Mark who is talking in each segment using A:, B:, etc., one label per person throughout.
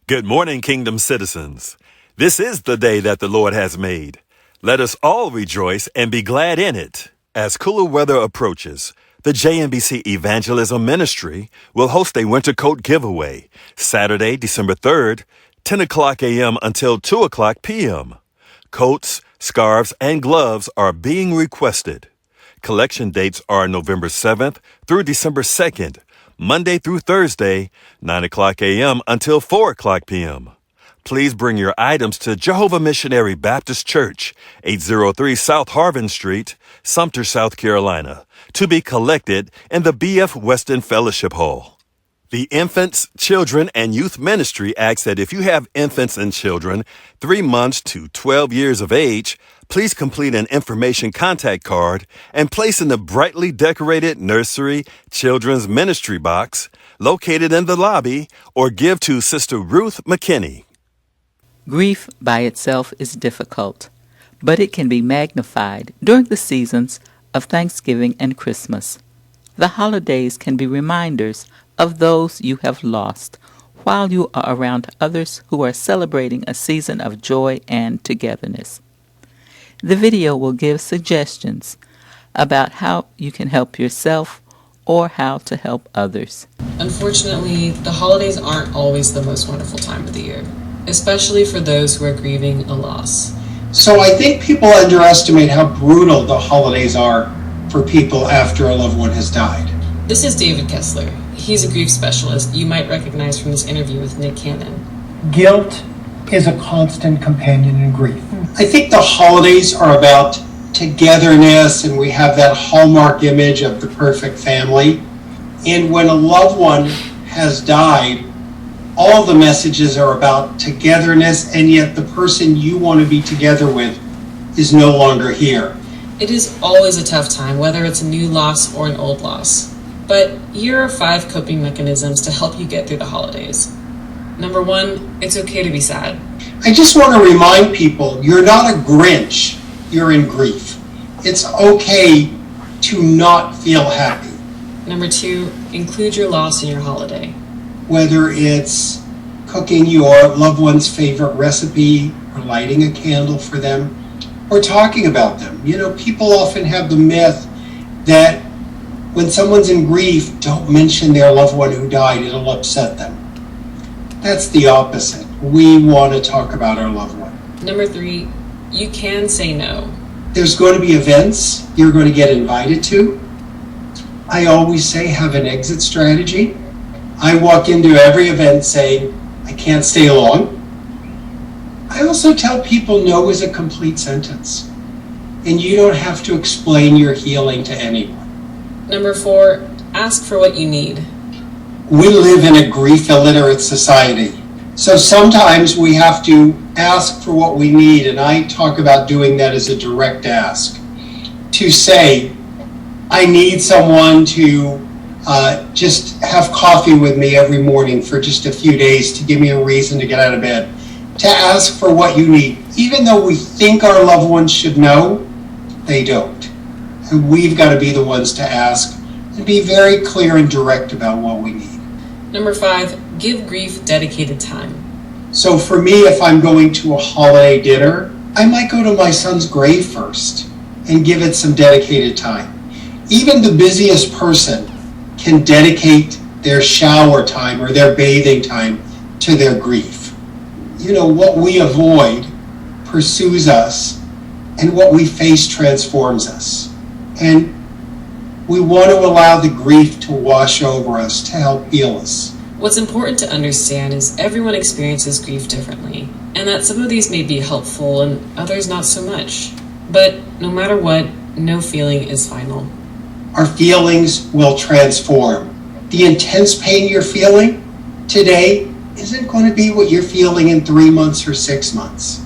A: Good morning, Kingdom citizens. This is the day that the Lord has made. Let us all rejoice and be glad in it. As cooler weather approaches, the JMBC Evangelism Ministry will host a winter coat giveaway Saturday, December 3rd, 10 o'clock a.m. until 2 o'clock p.m. Coats, scarves, and gloves are being requested. Collection dates are November 7th through December 2nd, Monday through Thursday, 9 o'clock a.m. until 4 o'clock p.m. Please bring your items to Jehovah Missionary Baptist Church, 803 South Harvin Street, Sumter, South Carolina, to be collected in the B.F. Weston Fellowship Hall. The Infants, Children, and Youth Ministry asks that if you have infants and children 3 months to 12 years of age, please complete an information contact card and place in the brightly decorated nursery children's ministry box located in the lobby or give to Sister Ruth McKinney.
B: Grief by itself is difficult, but it can be magnified during the seasons of Thanksgiving and Christmas. The holidays can be reminders of those you have lost, while you are around others who are celebrating a season of joy and togetherness. The video will give suggestions about how you can help yourself or how to help others.
C: Unfortunately, the holidays aren't always the most wonderful time of the year, especially for those who are grieving a loss.
D: So I think people underestimate how brutal the holidays are for people after a loved one has died.
C: This is David Kessler. He's a grief specialist you might recognize from this interview with Nick Cannon.
E: Guilt is a constant companion in grief.
D: I think the holidays are about togetherness, and we have that hallmark image of the perfect family. And when a loved one has died, all the messages are about togetherness, and yet the person you want to be together with is no longer here.
C: It is always a tough time, whether it's a new loss or an old loss. But here are 5 coping mechanisms to help you get through the holidays. Number 1, it's okay to be sad.
D: I just want to remind people, you're not a Grinch, you're in grief. It's okay to not feel happy.
C: Number 2, include your loss in your holiday.
D: Whether it's cooking your loved one's favorite recipe, or lighting a candle for them, or talking about them. You know, people often have the myth that when someone's in grief, don't mention their loved one who died, it'll upset them. That's the opposite. We want to talk about our loved one.
C: Number 3, you can say no.
D: There's going to be events you're going to get invited to. I always say have an exit strategy. I walk into every event saying, I can't stay long. I also tell people no is a complete sentence, and you don't have to explain your healing to anyone.
C: Number 4, ask for what you need.
D: We live in a grief illiterate society, so sometimes we have to ask for what we need, and I talk about doing that as a direct ask. To say, I need someone to just have coffee with me every morning for just a few days to give me a reason to get out of bed. To ask for what you need. Even though we think our loved ones should know, they don't. And we've got to be the ones to ask and be very clear and direct about what we need.
C: Number 5, give grief dedicated time.
D: So for me, if I'm going to a holiday dinner, I might go to my son's grave first and give it some dedicated time. Even the busiest person can dedicate their shower time or their bathing time to their grief. You know, what we avoid pursues us, and what we face transforms us. And we want to allow the grief to wash over us to help heal us.
C: What's important to understand is everyone experiences grief differently, and that some of these may be helpful and others not so much. But no matter what, no feeling is final.
D: Our feelings will transform. The intense pain you're feeling today isn't going to be what you're feeling in 3 months or 6 months.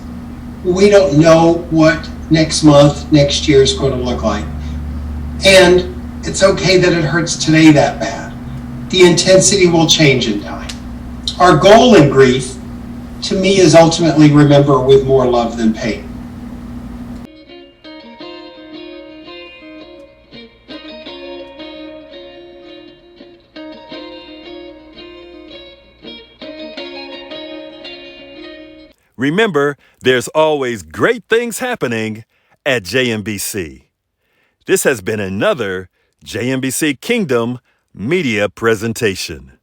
D: We don't know what next month, next year is going to look like. And it's okay that it hurts today that bad. The intensity will change in time. Our goal in grief, to me, is ultimately remember with more love than pain.
A: Remember, there's always great things happening at JMBC. This has been another JMBC Kingdom Media presentation.